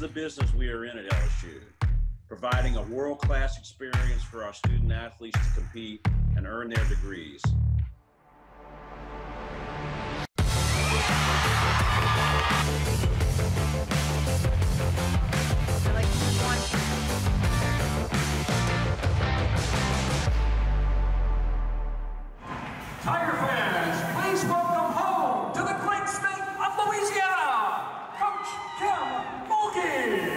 the business we are in at LSU, providing a world-class experience for our student athletes to compete and earn their degrees. Tiger fans, please welcome home to the great state of Louisiana, Coach Mulkey.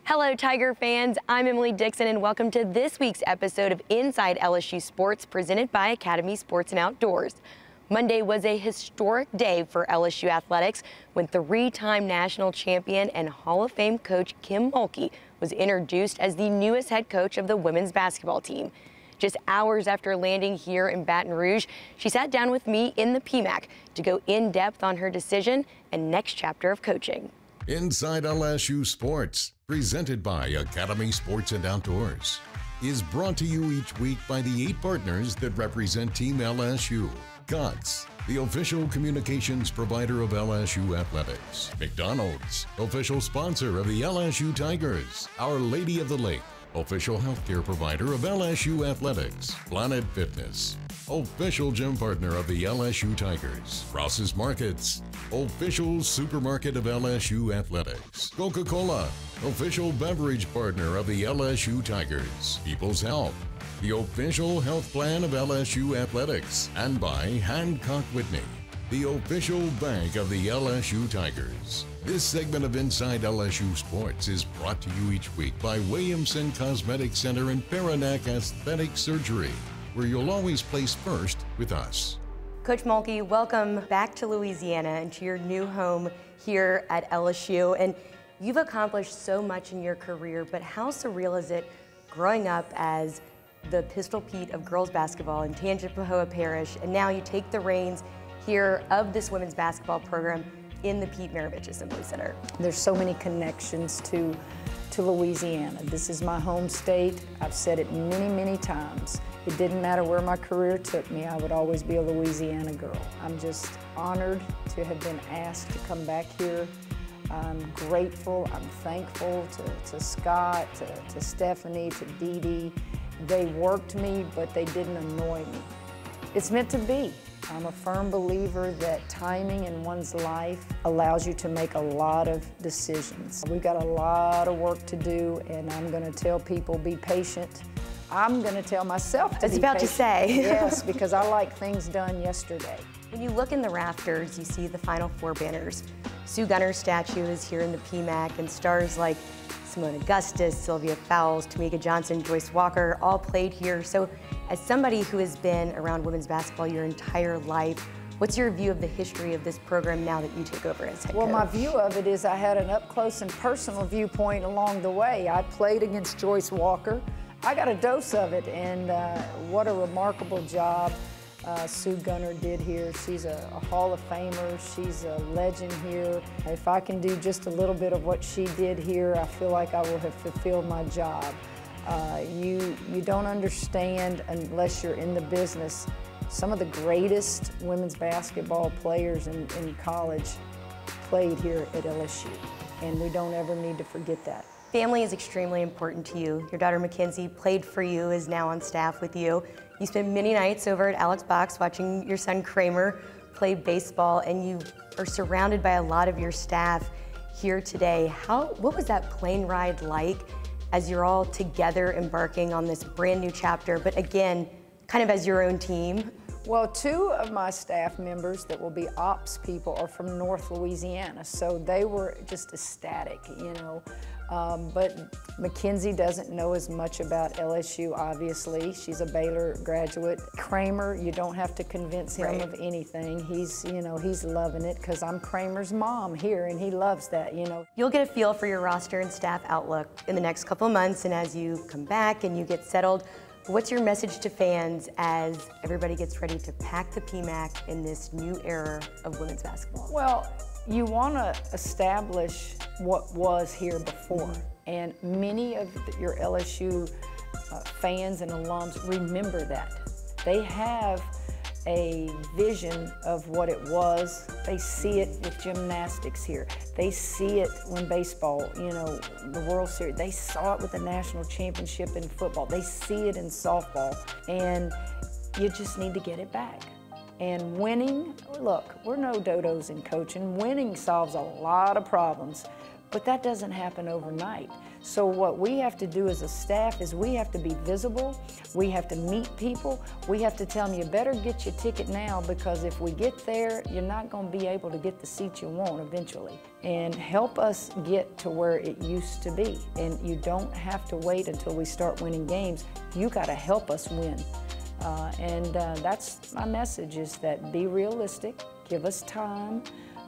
Hello, Tiger fans. I'm Emily Dixon, and welcome to this week's episode of Inside LSU Sports, presented by Academy Sports and Outdoors. Monday was a historic day for LSU athletics when three-time national champion and Hall of Fame coach Kim Mulkey was introduced as the newest head coach of the women's basketball team. Just hours after landing here in Baton Rouge, she sat down with me in the PMAC to go in-depth on her decision and next chapter of coaching. Inside LSU Sports, presented by Academy Sports and Outdoors, is brought to you each week by the 8 partners that represent Team LSU. Cox, the official communications provider of LSU Athletics. McDonald's, official sponsor of the LSU Tigers. Our Lady of the Lake, official healthcare provider of LSU Athletics. Planet Fitness, official gym partner of the LSU Tigers. Ross's Markets, official supermarket of LSU Athletics. Coca-Cola, official beverage partner of the LSU Tigers. People's Health, the official health plan of LSU Athletics. And by Hancock Whitney, the official bank of the LSU Tigers. This segment of Inside LSU Sports is brought to you each week by Williamson Cosmetic Center and Paranac Aesthetic Surgery, where you'll always place first with us. Coach Mulkey, welcome back to Louisiana and to your new home here at LSU. And you've accomplished so much in your career, but how surreal is it growing up as the Pistol Pete of girls basketball in Tangipahoa Parish, and now you take the reins here of this women's basketball program in the Pete Maravich Assembly Center? There's so many connections to Louisiana. This is my home state. I've said it many, many times. It didn't matter where my career took me, I would always be a Louisiana girl. I'm just honored to have been asked to come back here. I'm grateful, I'm thankful to Scott, to Stephanie, to Dee Dee. They worked me, but they didn't annoy me. It's meant to be. I'm a firm believer that timing in one's life allows you to make a lot of decisions. We've got a lot of work to do, and I'm going to tell people, be patient. I'm going to tell myself to be patient. I was about to say. Yes, because I like things done yesterday. When you look in the rafters, you see the Final Four banners. Sue Gunner's statue is here in the PMAC, and stars like Simone Augustus, Sylvia Fowles, Tamika Johnson, Joyce Walker, all played here. So as somebody who has been around women's basketball your entire life, what's your view of the history of this program now that you took over as head coach? Well, my view of it is I had an up-close and personal viewpoint along the way. I played against Joyce Walker. I got a dose of it, and what a remarkable job Sue Gunner did here. She's a Hall of Famer. She's a legend here. If I can do just a little bit of what she did here, I feel like I will have fulfilled my job. You don't understand unless you're in the business. Some of the greatest women's basketball players in college played here at LSU, and we don't ever need to forget that. Family is extremely important to you. Your daughter Mackenzie played for you, is now on staff with you. You spent many nights over at Alex Box watching your son Kramer play baseball, and you are surrounded by a lot of your staff here today. What was that plane ride like as you're all together embarking on this brand new chapter, but again, kind of as your own team? Well, 2 of my staff members that will be ops people are from North Louisiana, so they were just ecstatic, you know. But Mackenzie doesn't know as much about LSU, obviously. She's a Baylor graduate. Kramer, you don't have to convince him of anything. He's, you know, he's loving it because I'm Kramer's mom here, and he loves that, you know. You'll get a feel for your roster and staff outlook in the next couple of months, and as you come back and you get settled, what's your message to fans as everybody gets ready to pack the PMAC in this new era of women's basketball? Well, you want to establish what was here before, and many of your LSU fans and alums remember that. They have a vision of what it was. They see it with gymnastics here. They see it when baseball, you know, the World Series. They saw it with the national championship in football. They see it in softball, and you just need to get it back. And winning, look, we're no dodos in coaching. Winning solves a lot of problems, but that doesn't happen overnight. So what we have to do as a staff is we have to be visible, we have to meet people, we have to tell them you better get your ticket now, because if we get there, you're not going to be able to get the seat you want eventually. And help us get to where it used to be. And you don't have to wait until we start winning games. You got to help us win. That's my message, is that be realistic, give us time.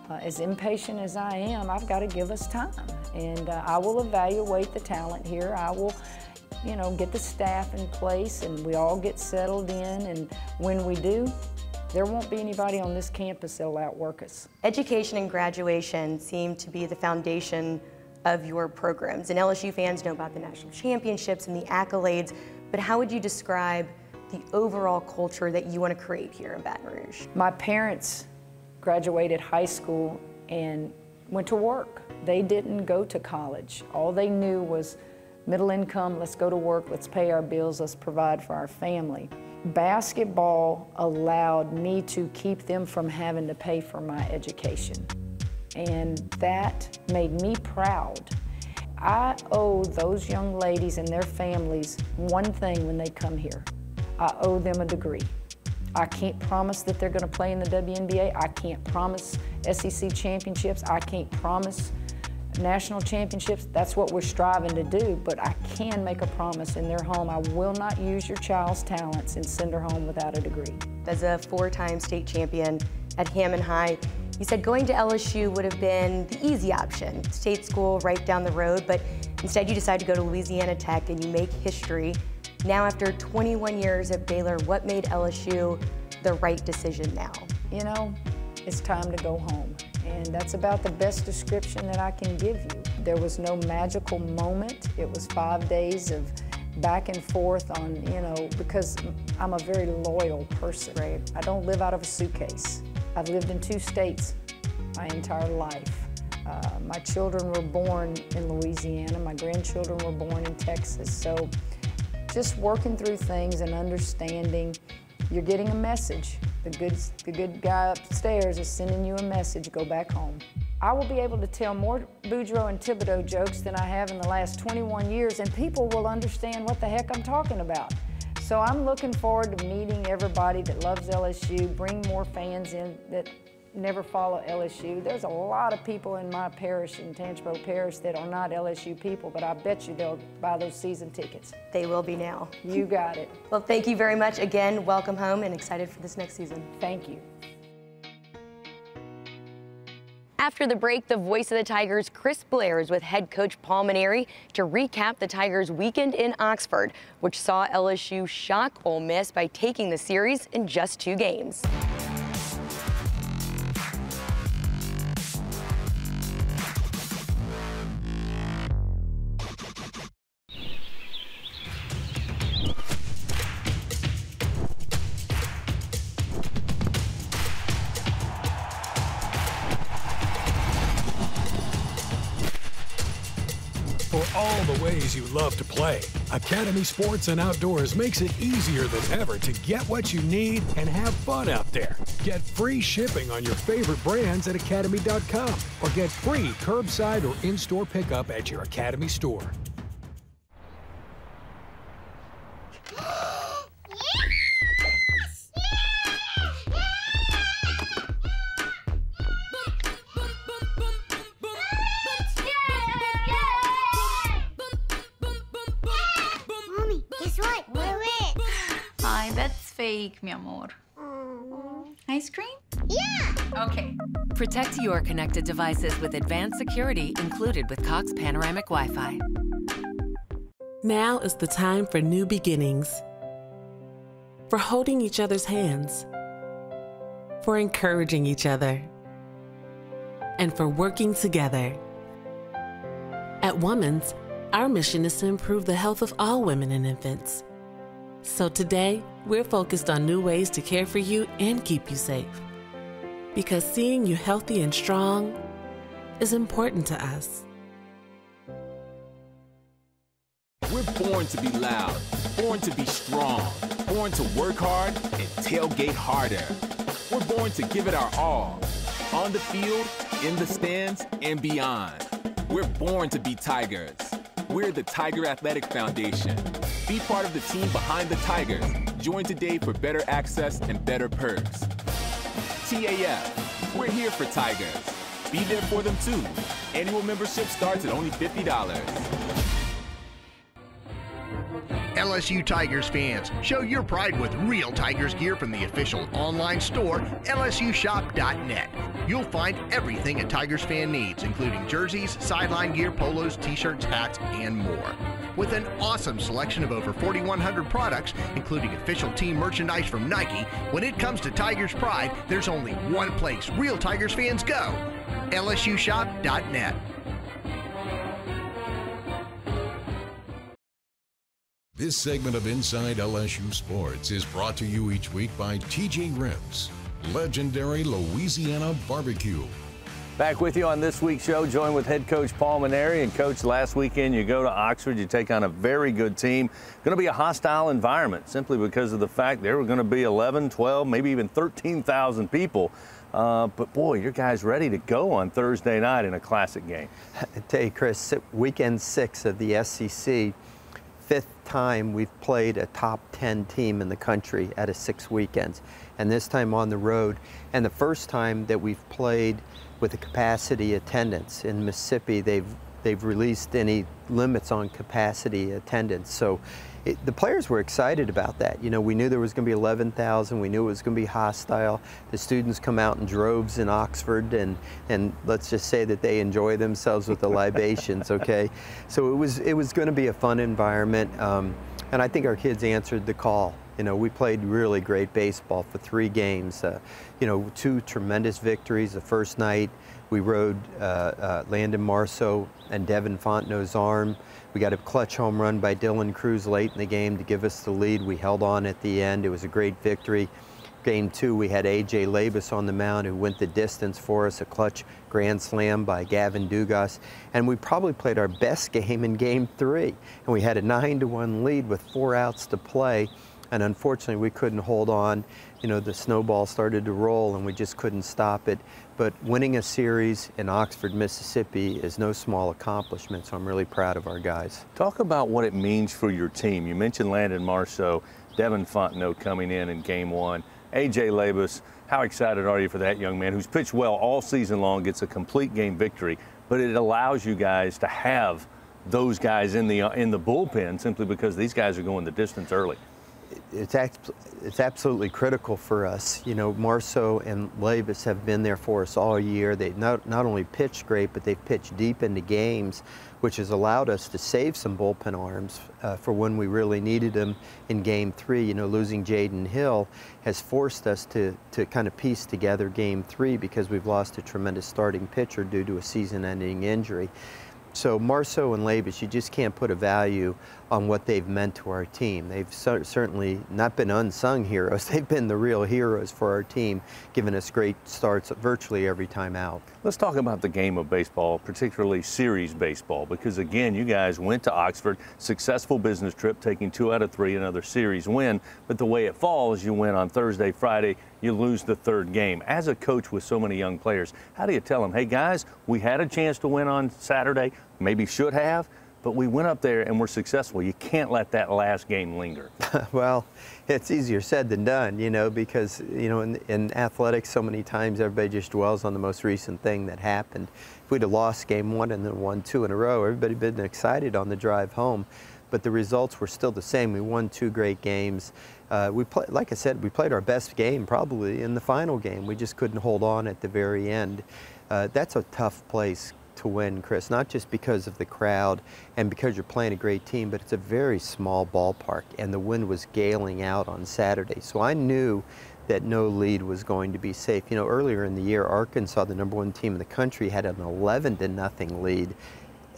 As impatient as I am, I've got to give us time. And I will evaluate the talent here. I will, you know, get the staff in place, and we all get settled in. And when we do, there won't be anybody on this campus that'll outwork us. Education and graduation seem to be the foundation of your programs. And LSU fans know about the national championships and the accolades, but how would you describe the overall culture that you want to create here in Baton Rouge? My parents graduated high school and went to work. They didn't go to college. All they knew was middle income, let's go to work, let's pay our bills, let's provide for our family. Basketball allowed me to keep them from having to pay for my education. And that made me proud. I owe those young ladies and their families one thing when they come here. I owe them a degree. I can't promise that they're going to play in the WNBA. I can't promise SEC championships. I can't promise national championships. That's what we're striving to do, but I can make a promise in their home. I will not use your child's talents and send her home without a degree. As a 4-time state champion at Hammond High, you said going to LSU would have been the easy option, state school right down the road, but instead you decided to go to Louisiana Tech and you make history. Now, after 21 years at Baylor, what made LSU the right decision now? You know, it's time to go home. And that's about the best description that I can give you. There was no magical moment. It was 5 days of back and forth on, you know, because I'm a very loyal person. Right. I don't live out of a suitcase. I've lived in 2 states my entire life. My children were born in Louisiana. My grandchildren were born in Texas. So just working through things and understanding, you're getting a message. The good guy upstairs is sending you a message, go back home. I will be able to tell more Boudreaux and Thibodeau jokes than I have in the last 21 years, and people will understand what the heck I'm talking about. So I'm looking forward to meeting everybody that loves LSU, bring more fans in that never follow LSU. There's a lot of people in my parish, in Tangipahoa Parish, that are not LSU people, but I bet you they'll buy those season tickets. They will be now. You got it. Well, thank you very much. Again, welcome home and excited for this next season. Thank you. After the break, the voice of the Tigers, Chris Blair, is with head coach Paul Maneri to recap the Tigers' weekend in Oxford, which saw LSU shock Ole Miss by taking the series in just 2 games. For all the ways you love to play, Academy Sports and Outdoors makes it easier than ever to get what you need and have fun out there. Get free shipping on your favorite brands at academy.com or get free curbside or in-store pickup at your Academy store. cake, mi amor. Ice cream? Yeah! Okay. Protect your connected devices with advanced security included with Cox Panoramic Wi-Fi. Now is the time for new beginnings. For holding each other's hands. For encouraging each other. And for working together. At Women's, our mission is to improve the health of all women and infants. So today, we're focused on new ways to care for you and keep you safe. Because seeing you healthy and strong is important to us. We're born to be loud, born to be strong, born to work hard and tailgate harder. We're born to give it our all, on the field, in the stands, and beyond. We're born to be Tigers. We're the Tiger Athletic Foundation. Be part of the team behind the Tigers. Join today for better access and better perks. TAF, we're here for Tigers. Be there for them too. Annual membership starts at only $50. LSU Tigers fans, show your pride with real Tigers gear from the official online store, lsushop.net. You'll find everything a Tigers fan needs, including jerseys, sideline gear, polos, t-shirts, hats, and more. With an awesome selection of over 4,100 products, including official team merchandise from Nike, when it comes to Tigers pride, there's only one place real Tigers fans go, lsushop.net. This segment of Inside LSU Sports is brought to you each week by TJ Ribs, legendary Louisiana barbecue. Back with you on this week's show, joined with head coach Paul Maneri. And coach, last weekend you go to Oxford, you take on a very good team. Going to be a hostile environment simply because of the fact there were going to be 11, 12, maybe even 13,000 people. But boy, your guys ready to go on Thursday night in a classic game. I tell you, Chris, weekend 6 of the SEC. 5th time we've played a top 10 team in the country out of 6 weekends, and this time on the road. And the first time that we've played with a capacity attendance. In Mississippi, they've released any limits on capacity attendance. So the players were excited about that. You know, we knew there was going to be 11,000. We knew it was going to be hostile. The students come out in droves in Oxford, and let's just say that they enjoy themselves with the libations, okay? So it was going to be a fun environment, and I think our kids answered the call. You know, we played really great baseball for 3 games. You know, 2 tremendous victories. The first night, we rode Landon Marceau and Devin Fontenot's arm. We got a clutch home run by Dylan Cruz late in the game to give us the lead. We held on at the end. It was a great victory. Game 2, we had A.J. Labus on the mound who went the distance for us, a clutch grand slam by Gavin Dugas. And we probably played our best game in Game 3. And we had a 9-1 lead with 4 outs to play. And unfortunately, we couldn't hold on. You know, the snowball started to roll and we just couldn't stop it. But winning a series in Oxford, Mississippi is no small accomplishment, so I'm really proud of our guys. Talk about what it means for your team. You mentioned Landon Marceau, Devin Fontenot coming in Game 1, A.J. Labus. How excited are you for that young man who's pitched well all season long, gets a complete game victory, but it allows you guys to have those guys in the bullpen simply because these guys are going the distance early. It's absolutely critical for us. You know, Marceau and Labus have been there for us all year. They not only pitched great, but they've pitched deep into games, which has allowed us to save some bullpen arms for when we really needed them in Game 3. You know, losing Jaden Hill has forced us to kind of piece together Game 3 because we've lost a tremendous starting pitcher due to a season-ending injury. So Marceau and Labus, you just can't put a value on what they've meant to our team. They've certainly not been unsung heroes. They've been the real heroes for our team, giving us great starts virtually every time out. Let's talk about the game of baseball, particularly series baseball, because again, you guys went to Oxford, successful business trip, taking 2 out of 3, another series win. But the way it falls, you win on Thursday, Friday, you lose the 3rd game. As a coach with so many young players, how do you tell them, hey guys, we had a chance to win on Saturday, maybe should have, but we went up there and were successful. You can't let that last game linger. Well, it's easier said than done, you know, because, you know, in athletics, so many times everybody just dwells on the most recent thing that happened. If we'd have lost Game 1 and then won 2 in a row, everybody would have been excited on the drive home. but the results were still the same. We won 2 great games. Like I said, we played our best game probably in the final game. We just couldn't hold on at the very end. That's a tough place to win, Chris, not just because of the crowd and because you're playing a great team, but it's a very small ballpark, and the wind was galing out on Saturday. So I knew that no lead was going to be safe. You know, earlier in the year, Arkansas, the #1 team in the country, had an 11-0 lead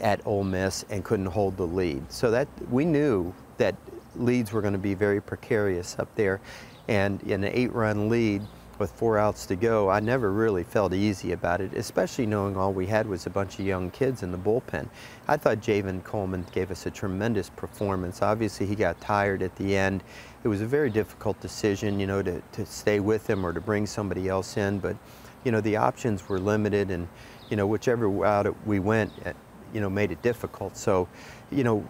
at Ole Miss and couldn't hold the lead. So that we knew that leads were going to be very precarious up there. And in an 8-run lead with 4 outs to go, I never really felt easy about it, especially knowing all we had was a bunch of young kids in the bullpen. I thought Javen Coleman gave us a tremendous performance. Obviously, he got tired at the end. It was a very difficult decision, you know, to stay with him or to bring somebody else in. But, you know, the options were limited, and, you know, whichever route we went, you know, made it difficult. So, you know,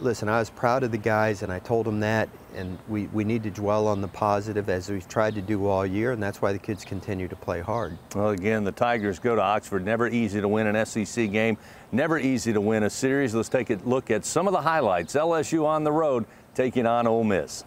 listen, I was proud of the guys, and I told them that, and we need to dwell on the positive as we've tried to do all year, and that's why the kids continue to play hard. Well, again, the Tigers go to Oxford. Never easy to win an SEC game, never easy to win a series. Let's take a look at some of the highlights. LSU on the road taking on Ole Miss.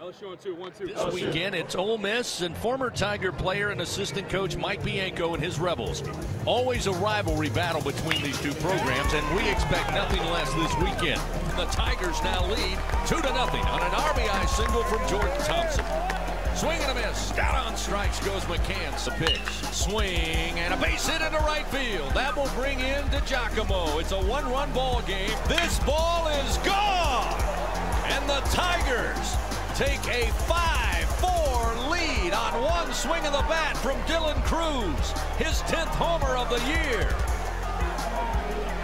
LSU on 2, 1-2. This weekend, it's Ole Miss and former Tiger player and assistant coach Mike Bianco and his Rebels. Always a rivalry battle between these two programs, and we expect nothing less this weekend. The Tigers now lead 2-0 on an RBI single from Jordan Thompson. Swing and a miss. Down on strikes goes McCann's pitch. Swing and a base hit into right field. That will bring in DiGiacomo. It's a 1-run ball game. This ball is gone, and the Tigers take a 5-4 lead on one swing of the bat from Dylan Cruz, his 10th homer of the year.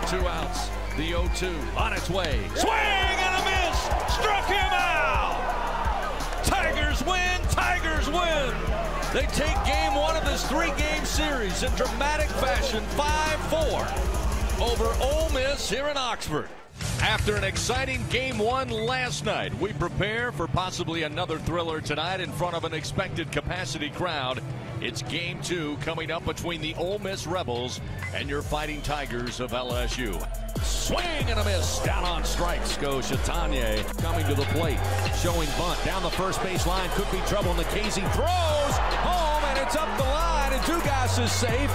2 outs, the 0-2 on its way. Swing and a miss, struck him out. Tigers win, Tigers win. They take game 1 of this 3-game series in dramatic fashion, 5-4 over Ole Miss here in Oxford. After an exciting game 1 last night, we prepare for possibly another thriller tonight in front of an expected capacity crowd. It's game 2 coming up between the Ole Miss Rebels and your Fighting Tigers of LSU. Swing and a miss. Down on strikes goes Chatagnier coming to the plate. Showing bunt down the first base line. Could be trouble. Nikhazy throws home, and it's up the line, and Dugas is safe.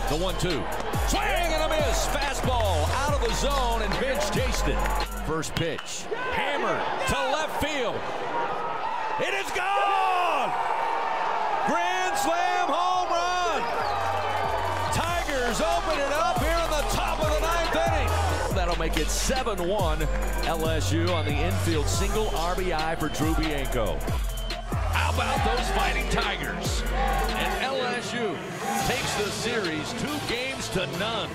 The 1-2. Swing and a miss. Fastball out of the zone, and Bench chased it. First pitch. Hammered to left field. It is gone! Grand slam home run! Tigers open it up here in the top of the 9th inning. That'll make it 7-1 LSU on the infield single RBI for Drew Bianco. How about those Fighting Tigers? And LSU takes the series 2-0.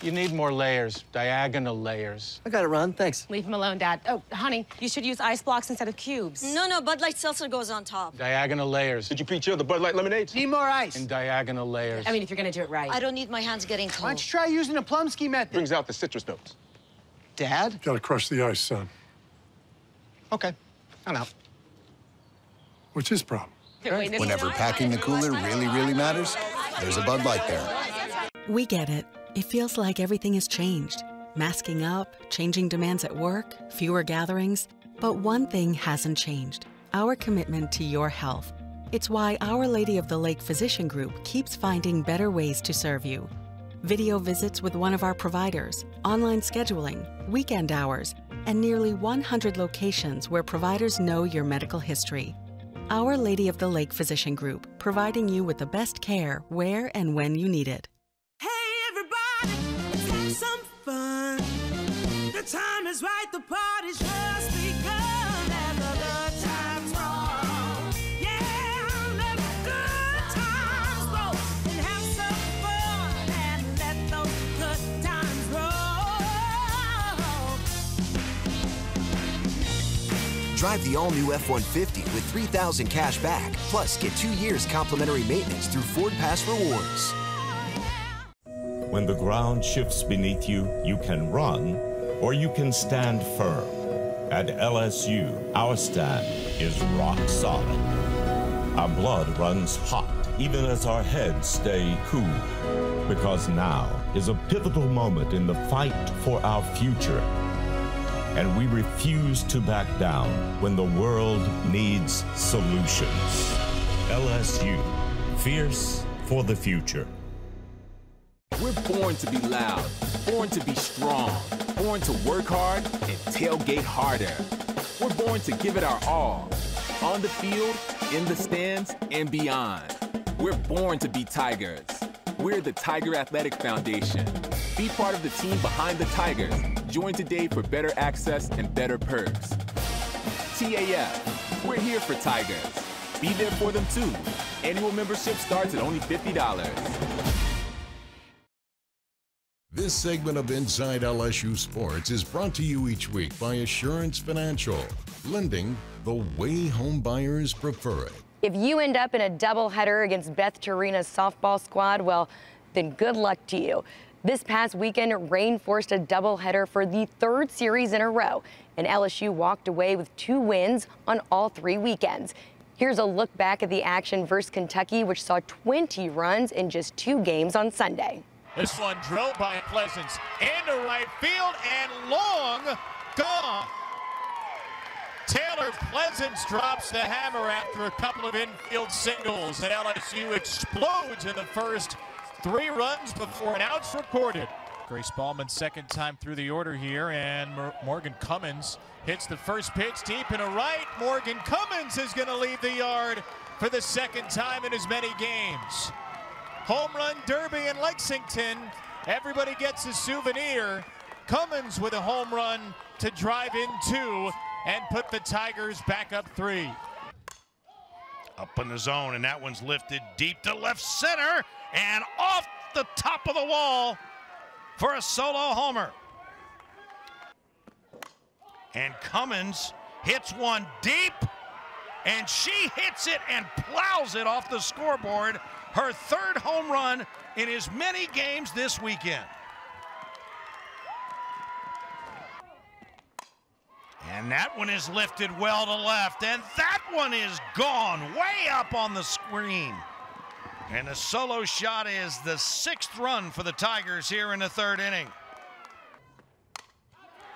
You need more layers, diagonal layers. I got it, Ron. Thanks. Leave him alone, Dad. Oh, honey, you should use ice blocks instead of cubes. No, Bud Light Seltzer goes on top. Diagonal layers. Did you pre-chill the Bud Light lemonades? Need more ice. And diagonal layers. I mean, if you're gonna do it right. I don't need my hands getting cold. Why don't you try using the Plumsky method? Brings out the citrus notes. Dad? Gotta crush the ice, son. Okay, I'm out. What's his problem? Whenever packing the cooler really matters, there's a Bud Light there. We get it. It feels like everything has changed. Masking up, changing demands at work, fewer gatherings. But one thing hasn't changed: our commitment to your health. It's why Our Lady of the Lake Physician Group keeps finding better ways to serve you. Video visits with one of our providers, online scheduling, weekend hours, and nearly 100 locations where providers know your medical history. Our Lady of the Lake Physician Group, providing you with the best care where and when you need it. The time is right, the party's just begun, and the good times roll. Yeah, let the good times roll, and have some fun, and let those good times roll. Drive the all-new F-150 with $3,000 cash back, plus get 2 years complimentary maintenance through Ford Pass Rewards. When the ground shifts beneath you, you can run, or you can stand firm. At LSU, our stand is rock solid. Our blood runs hot, even as our heads stay cool. Because now is a pivotal moment in the fight for our future. And we refuse to back down when the world needs solutions. LSU, fierce for the future. We're born to be loud, born to be strong, born to work hard and tailgate harder. We're born to give it our all, on the field, in the stands, and beyond. We're born to be Tigers. We're the Tiger Athletic Foundation. Be part of the team behind the Tigers. Join today for better access and better perks. TAF, we're here for Tigers. Be there for them too. Annual membership starts at only $50. This segment of Inside LSU Sports is brought to you each week by Assurance Financial, lending the way home buyers prefer it. If you end up in a doubleheader against Beth Tarina's softball squad, well, then good luck to you. This past weekend, rain forced a doubleheader for the third series in a row, and LSU walked away with 2 wins on all 3 weekends. Here's a look back at the action versus Kentucky, which saw 20 runs in just 2 games on Sunday. This one drilled by Pleasance into right field and long gone. Taylor Pleasance drops the hammer after a couple of infield singles, and LSU explodes in the first 3 runs before an out's recorded. Grace Ballman's second time through the order here, and Morgan Cummins hits the first pitch deep and a right. Morgan Cummins is going to leave the yard for the second time in as many games. Home run derby in Lexington. Everybody gets a souvenir. Cummins with a home run to drive in 2 and put the Tigers back up 3. Up in the zone, and that one's lifted deep to left center and off the top of the wall for a solo homer. And Cummins hits one deep, and she hits it and plows it off the scoreboard. Her 3rd home run in as many games this weekend. And that one is lifted well to left, and that one is gone way up on the screen. And the solo shot is the 6th run for the Tigers here in the 3rd inning.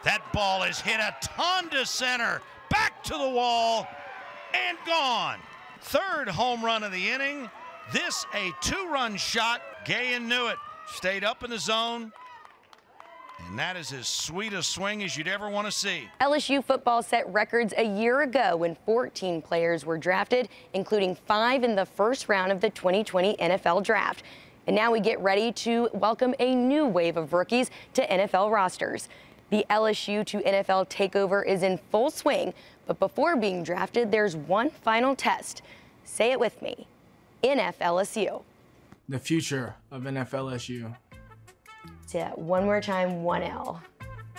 That ball is hit a ton to center, back to the wall, and gone. 3rd home run of the inning. This a 2-run shot. Gahan knew it. Stayed up in the zone. And that is as sweet a swing as you'd ever want to see. LSU football set records a year ago when 14 players were drafted, including 5 in the first round of the 2020 NFL Draft. And now we get ready to welcome a new wave of rookies to NFL rosters. The LSU to NFL takeover is in full swing, but before being drafted, there's one final test. Say it with me. NFLSU. The future of NFLSU. Say that one more time, 1L.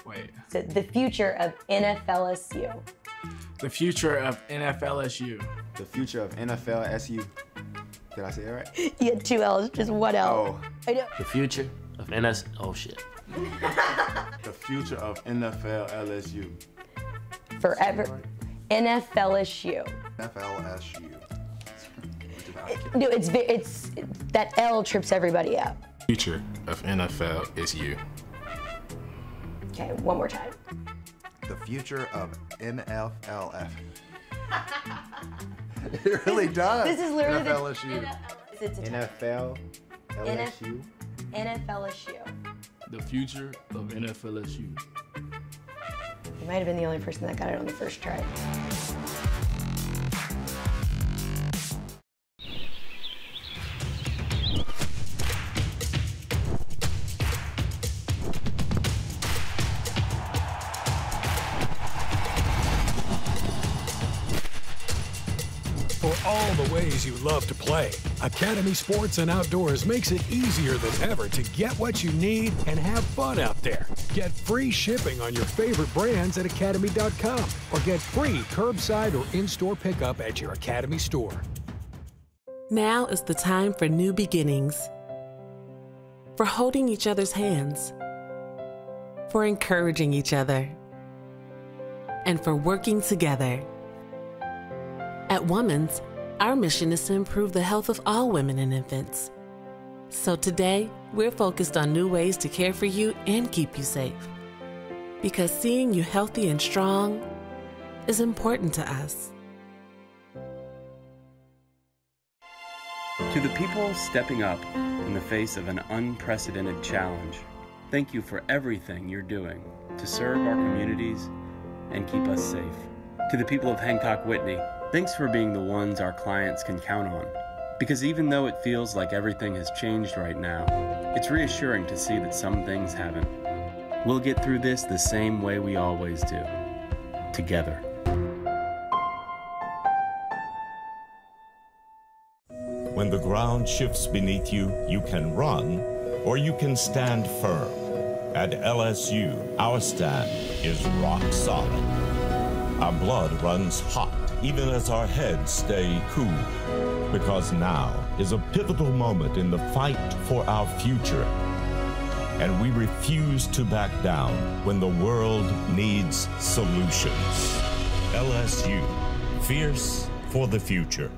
Wait. So the future of NFLSU. The future of NFLSU. The future of NFLSU. Did I say it right? You had 2 L's, just 1 L. Oh. I know. The future of NS. Oh shit. The future of NFLSU. Forever. NFLSU. NFLSU. No, it's that L trips everybody up. Future of NFLSU. Okay, one more time. The future of NFLF. It really does. This is literally NFLSU. NFL. LSU. NFLSU. The future of NFLSU. You might have been the only person that got it on the first try. For all the ways you love to play, Academy Sports and Outdoors makes it easier than ever to get what you need and have fun out there. Get free shipping on your favorite brands at academy.com or get free curbside or in-store pickup at your Academy store. Now is the time for new beginnings. For holding each other's hands. For encouraging each other. And for working together. At Women's, Our mission is to improve the health of all women and infants. So today, we're focused on new ways to care for you and keep you safe. Because seeing you healthy and strong is important to us. To the people stepping up in the face of an unprecedented challenge, thank you for everything you're doing to serve our communities and keep us safe. To the people of Hancock-Whitney, thanks for being the ones our clients can count on. Because even though it feels like everything has changed right now, it's reassuring to see that some things haven't. We'll get through this the same way we always do, together. When the ground shifts beneath you, you can run or you can stand firm. At LSU, our stand is rock solid. Our blood runs hot, even as our heads stay cool. Because now is a pivotal moment in the fight for our future. And we refuse to back down when the world needs solutions. LSU, fierce for the future.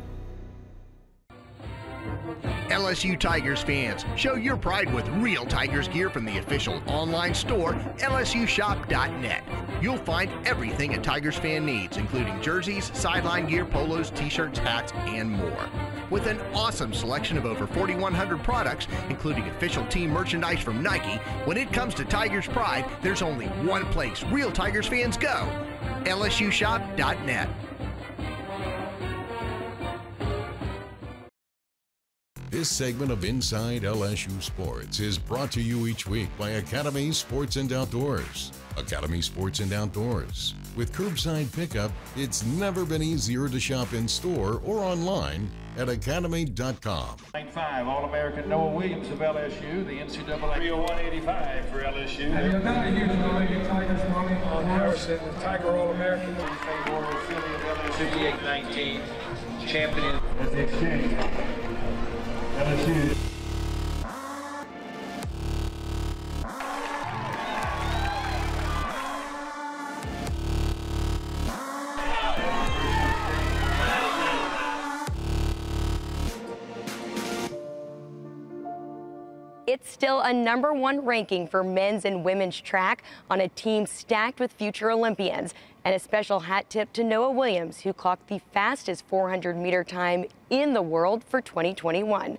LSU Tigers fans, show your pride with real Tigers gear from the official online store, lsushop.net. You'll find everything a Tigers fan needs, including jerseys, sideline gear, polos, t-shirts, hats, and more. With an awesome selection of over 4,100 products, including official team merchandise from Nike, when it comes to Tigers pride, there's only one place real Tigers fans go, lsushop.net. This segment of Inside LSU Sports is brought to you each week by Academy Sports and Outdoors. Academy Sports and Outdoors. With curbside pickup, it's never been easier to shop in store or online at academy.com. 5 All-American Noah Williams of LSU, the NCAA 301-85 for LSU. And you're not here tonight, Tigers running on Harrison, the Tiger All-American. Warrior Philly of LSU, 58-19, champion. That's the exchange. LSU. It's still a #1 ranking for men's and women's track on a team stacked with future Olympians. And a special hat tip to Noah Williams, who clocked the fastest 400-meter time in the world for 2021.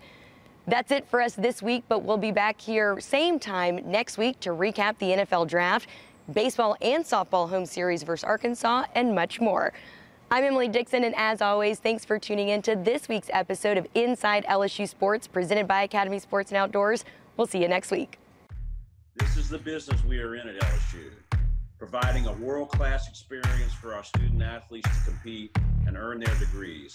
That's it for us this week, but we'll be back here same time next week to recap the NFL draft, baseball and softball home series versus Arkansas, and much more. I'm Emily Dixon, and as always, thanks for tuning in to this week's episode of Inside LSU Sports, presented by Academy Sports and Outdoors. We'll see you next week. This is the business we are in at LSU, providing a world-class experience for our student athletes to compete and earn their degrees.